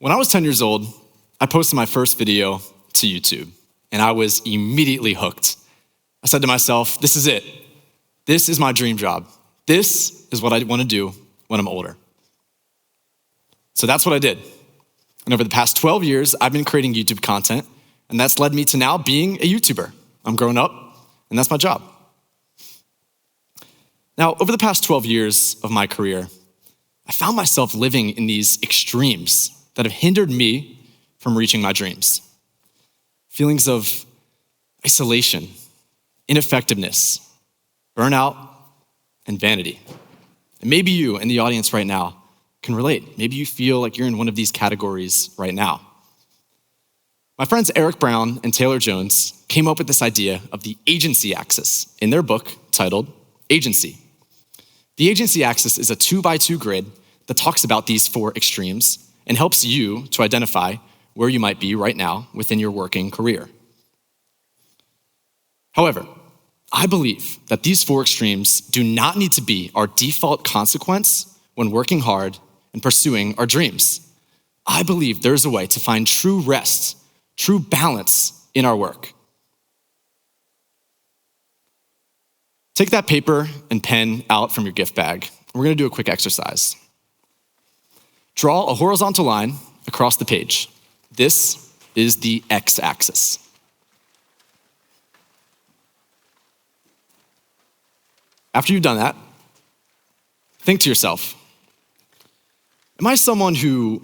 When I was 10 years old, I posted my first video to YouTube, and I was immediately hooked. I said to myself, this is it. This is my dream job. This is what I want to do when I'm older. So that's what I did. And over the past 12 years, I've been creating YouTube content, and that's led me to now being a YouTuber. I'm grown up, and that's my job. Now, over the past 12 years of my career, I found myself living in these extremes that have hindered me from reaching my dreams. Feelings of isolation, ineffectiveness, burnout, and vanity. And maybe you in the audience right now can relate. Maybe you feel like you're in one of these categories right now. My friends Eric Brown and Taylor Jones came up with this idea of the agency axis in their book titled Agency. The agency axis is a 2x2 grid that talks about these four extremes and helps you to identify where you might be right now within your working career. However, I believe that these four extremes do not need to be our default consequence when working hard and pursuing our dreams. I believe there's a way to find true rest, true balance in our work. Take that paper and pen out from your gift bag. We're gonna do a quick exercise. Draw a horizontal line across the page. This is the x-axis. After you've done that, think to yourself, am I someone who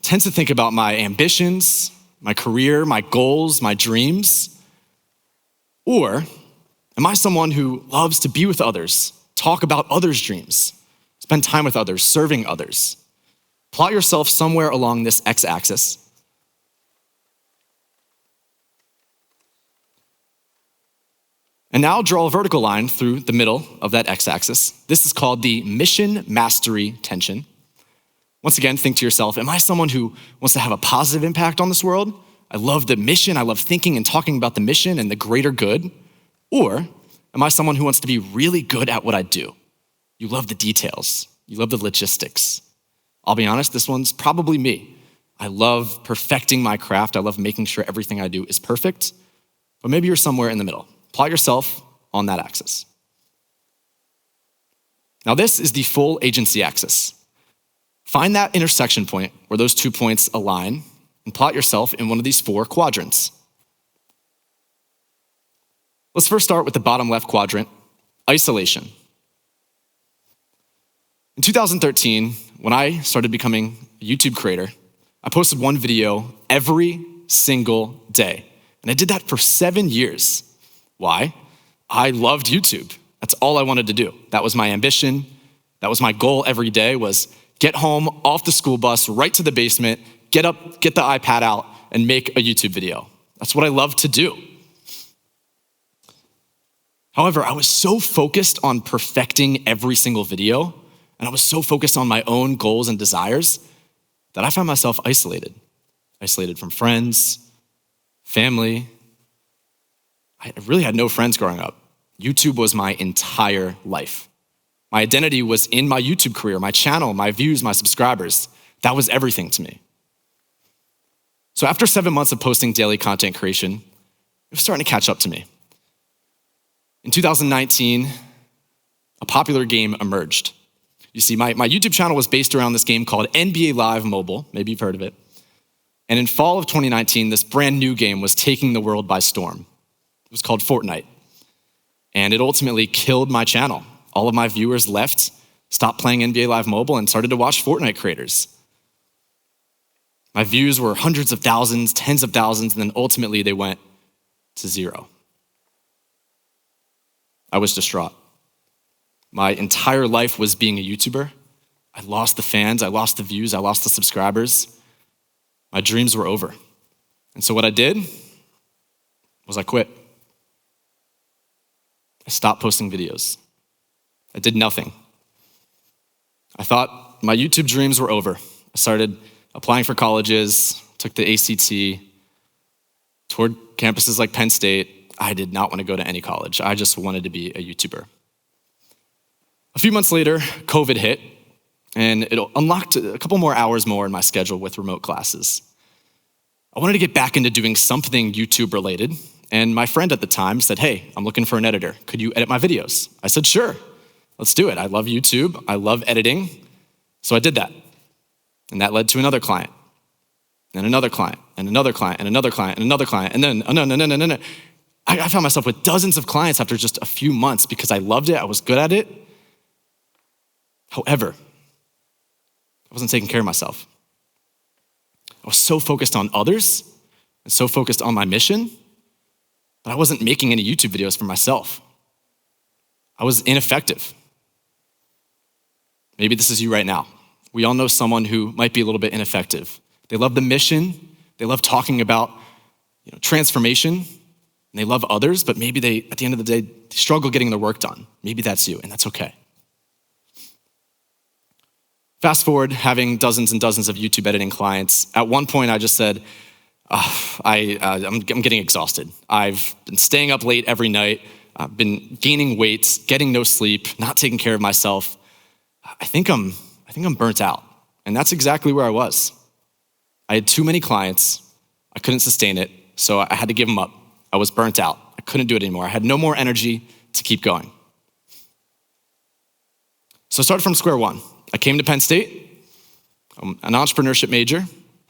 tends to think about my ambitions, my career, my goals, my dreams? Or am I someone who loves to be with others, talk about others' dreams, spend time with others, serving others? Plot yourself somewhere along this x-axis. And now draw a vertical line through the middle of that x-axis. This is called the mission mastery tension. Once again, think to yourself, am I someone who wants to have a positive impact on this world? I love the mission, I love thinking and talking about the mission and the greater good. Or am I someone who wants to be really good at what I do? You love the details, you love the logistics. I'll be honest, this one's probably me. I love perfecting my craft, I love making sure everything I do is perfect, but maybe you're somewhere in the middle. Plot yourself on that axis. Now this is the full agency axis. Find that intersection point where those 2 points align and plot yourself in one of these 4 quadrants. Let's first start with the bottom left quadrant, isolation. In 2013, when I started becoming a YouTube creator, I posted one video every single day. And I did that for 7 years. Why? I loved YouTube. That's all I wanted to do. That was my ambition. That was my goal every day, was get home off the school bus, right to the basement, get up, get the iPad out, and make a YouTube video. That's what I love to do. However, I was so focused on perfecting every single video, and I was so focused on my own goals and desires that I found myself isolated. Isolated from friends, family. I really had no friends growing up. YouTube was my entire life. My identity was in my YouTube career, my channel, my views, my subscribers. That was everything to me. So after 7 months of posting daily content creation, it was starting to catch up to me. In 2019, a popular game emerged. You see, my YouTube channel was based around this game called NBA Live Mobile. Maybe you've heard of it. And in fall of 2019, this brand new game was taking the world by storm. It was called Fortnite. And it ultimately killed my channel. All of my viewers left, stopped playing NBA Live Mobile, and started to watch Fortnite creators. My views were hundreds of thousands, tens of thousands, and then ultimately they went to 0. I was distraught. My entire life was being a YouTuber. I lost the fans, I lost the views, I lost the subscribers. My dreams were over. And so what I did was I quit. I stopped posting videos. I did nothing. I thought my YouTube dreams were over. I started applying for colleges, took the ACT, toured campuses like Penn State. I did not want to go to any college. I just wanted to be a YouTuber. A few months later, COVID hit, and it unlocked a couple more hours more in my schedule with remote classes. I wanted to get back into doing something YouTube related, and my friend at the time said, hey, I'm looking for an editor. Could you edit my videos? I said, sure, let's do it. I love YouTube, I love editing, so I did that. And that led to another client, and another client, and another client, and another client, and another client, and then, no. I found myself with dozens of clients after just a few months because I loved it, I was good at it. However, I wasn't taking care of myself. I was so focused on others and so focused on my mission, but I wasn't making any YouTube videos for myself. I was ineffective. Maybe this is you right now. We all know someone who might be a little bit ineffective. They love the mission, they love talking about transformation, and they love others, but maybe they, at the end of the day, they struggle getting their work done. Maybe that's you, and that's okay. Fast forward, having dozens and dozens of YouTube editing clients. At one point, I just said, I'm getting exhausted. I've been staying up late every night. I've been gaining weight, getting no sleep, not taking care of myself. I think I'm burnt out. And that's exactly where I was. I had too many clients. I couldn't sustain it, so I had to give them up. I was burnt out. I couldn't do it anymore. I had no more energy to keep going. So I started from square one. I came to Penn State, I'm an entrepreneurship major,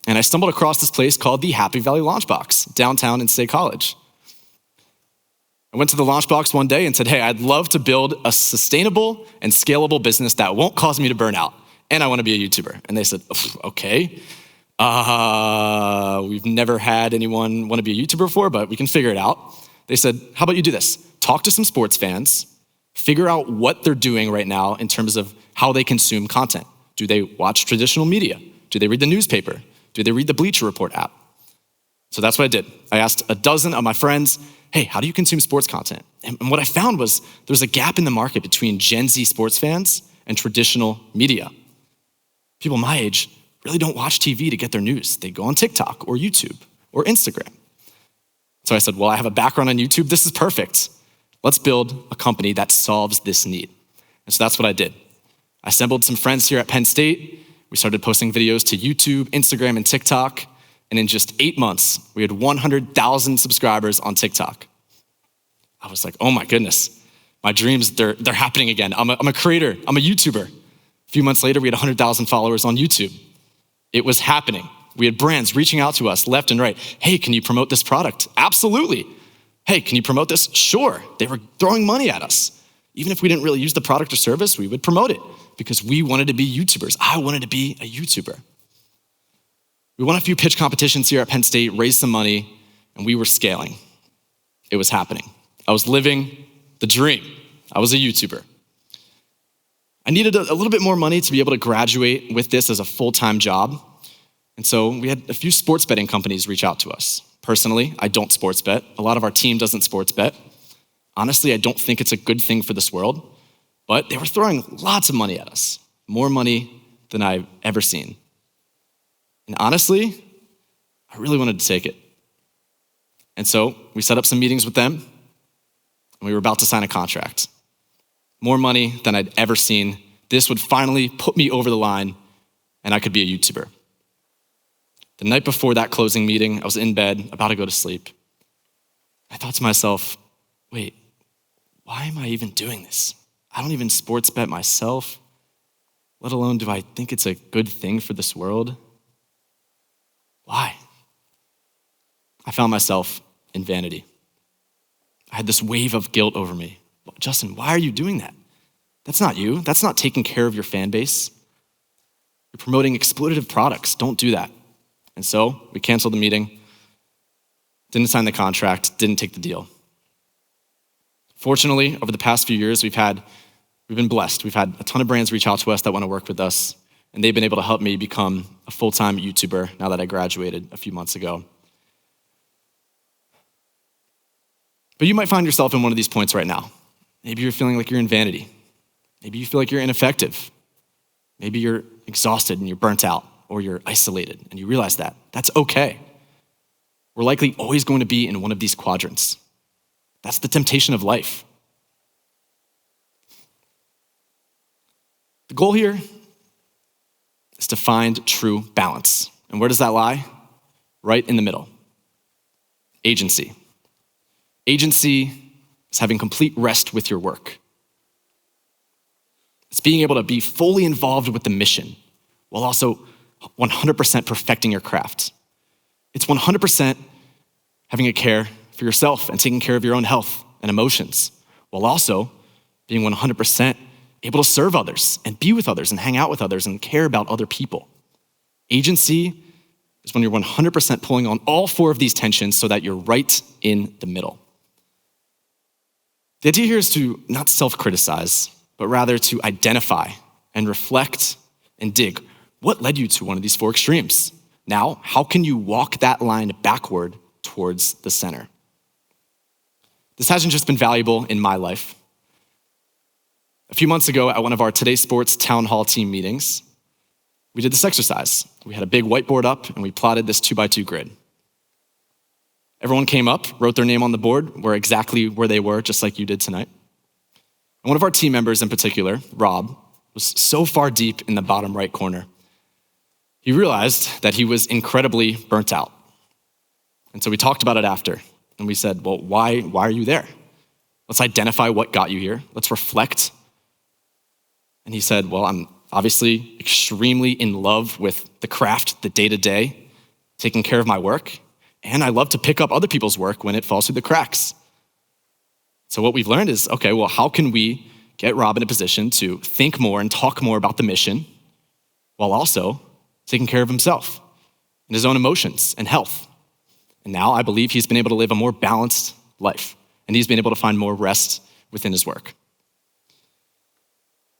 and I stumbled across this place called the Happy Valley Launchbox, downtown in State College. I went to the Launchbox one day and said, hey, I'd love to build a sustainable and scalable business that won't cause me to burn out, and I want to be a YouTuber. And they said, okay. We've never had anyone want to be a YouTuber before, but we can figure it out. They said, how about you do this? Talk to some sports fans, figure out what they're doing right now in terms of how they consume content. Do they watch traditional media? Do they read the newspaper? Do they read the Bleacher Report app? So that's what I did. I asked a dozen of my friends, hey, how do you consume sports content? And what I found was there's a gap in the market between Gen Z sports fans and traditional media. People my age really don't watch TV to get their news. They go on TikTok or YouTube or Instagram. So I said, well, I have a background on YouTube. This is perfect. Let's build a company that solves this need. And so that's what I did. I assembled some friends here at Penn State. We started posting videos to YouTube, Instagram, and TikTok. And in just 8 months, we had 100,000 subscribers on TikTok. I was like, oh my goodness, my dreams, they're happening again. I'm a creator, I'm a YouTuber. A few months later, we had 100,000 followers on YouTube. It was happening. We had brands reaching out to us left and right. Hey, can you promote this product? Absolutely. Hey, can you promote this? Sure. They were throwing money at us. Even if we didn't really use the product or service, we would promote it because we wanted to be YouTubers. I wanted to be a YouTuber. We won a few pitch competitions here at Penn State, raised some money, and we were scaling. It was happening. I was living the dream. I was a YouTuber. I needed a little bit more money to be able to graduate with this as a full-time job. And so we had a few sports betting companies reach out to us. Personally, I don't sports bet. A lot of our team doesn't sports bet. Honestly, I don't think it's a good thing for this world, but they were throwing lots of money at us, more money than I've ever seen. And honestly, I really wanted to take it. And so we set up some meetings with them, and we were about to sign a contract. More money than I'd ever seen. This would finally put me over the line, and I could be a YouTuber. The night before that closing meeting, I was in bed, about to go to sleep. I thought to myself, wait, why am I even doing this? I don't even sports bet myself, let alone do I think it's a good thing for this world? Why? I found myself in vanity. I had this wave of guilt over me. Justin, why are you doing that? That's not you. That's not taking care of your fan base. You're promoting exploitative products. Don't do that. And so we canceled the meeting, didn't sign the contract, didn't take the deal. Fortunately, over the past few years, we've been blessed. We've had a ton of brands reach out to us that want to work with us, and they've been able to help me become a full-time YouTuber now that I graduated a few months ago. But you might find yourself in one of these points right now. Maybe you're feeling like you're in vanity. Maybe you feel like you're ineffective. Maybe you're exhausted and you're burnt out, or you're isolated and you realize that. That's okay. We're likely always going to be in one of these quadrants. That's the temptation of life. The goal here is to find true balance. And where does that lie? Right in the middle. Agency. Agency is having complete rest with your work. It's being able to be fully involved with the mission while also 100% perfecting your craft. It's 100% having a care for yourself and taking care of your own health and emotions, while also being 100% able to serve others and be with others and hang out with others and care about other people. Agency is when you're 100% pulling on all four of these tensions so that you're right in the middle. The idea here is to not self-criticize, but rather to identify and reflect and dig. What led you to one of these four extremes? Now, how can you walk that line backward towards the center? This hasn't just been valuable in my life. A few months ago at one of our Today Sports town hall team meetings, we did this exercise. We had a big whiteboard up and we plotted this 2x2 grid. Everyone came up, wrote their name on the board, exactly where they were, just like you did tonight. And one of our team members in particular, Rob, was so far deep in the bottom right corner. He realized that he was incredibly burnt out. And so we talked about it after. And we said, well, why are you there? Let's identify what got you here. Let's reflect. And he said, well, I'm obviously extremely in love with the craft, the day-to-day, taking care of my work. And I love to pick up other people's work when it falls through the cracks. So what we've learned is, okay, well, how can we get Rob in a position to think more and talk more about the mission while also taking care of himself and his own emotions and health? And now I believe he's been able to live a more balanced life, and he's been able to find more rest within his work.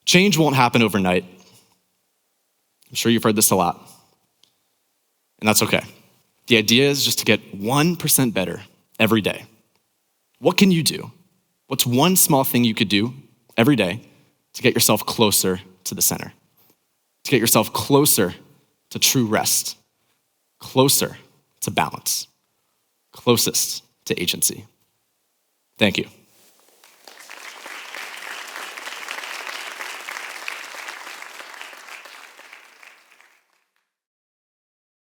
Change won't happen overnight. I'm sure you've heard this a lot, and that's okay. The idea is just to get 1% better every day. What can you do? What's one small thing you could do every day to get yourself closer to the center? To get yourself closer to true rest, closer to balance, closest to agency. Thank you.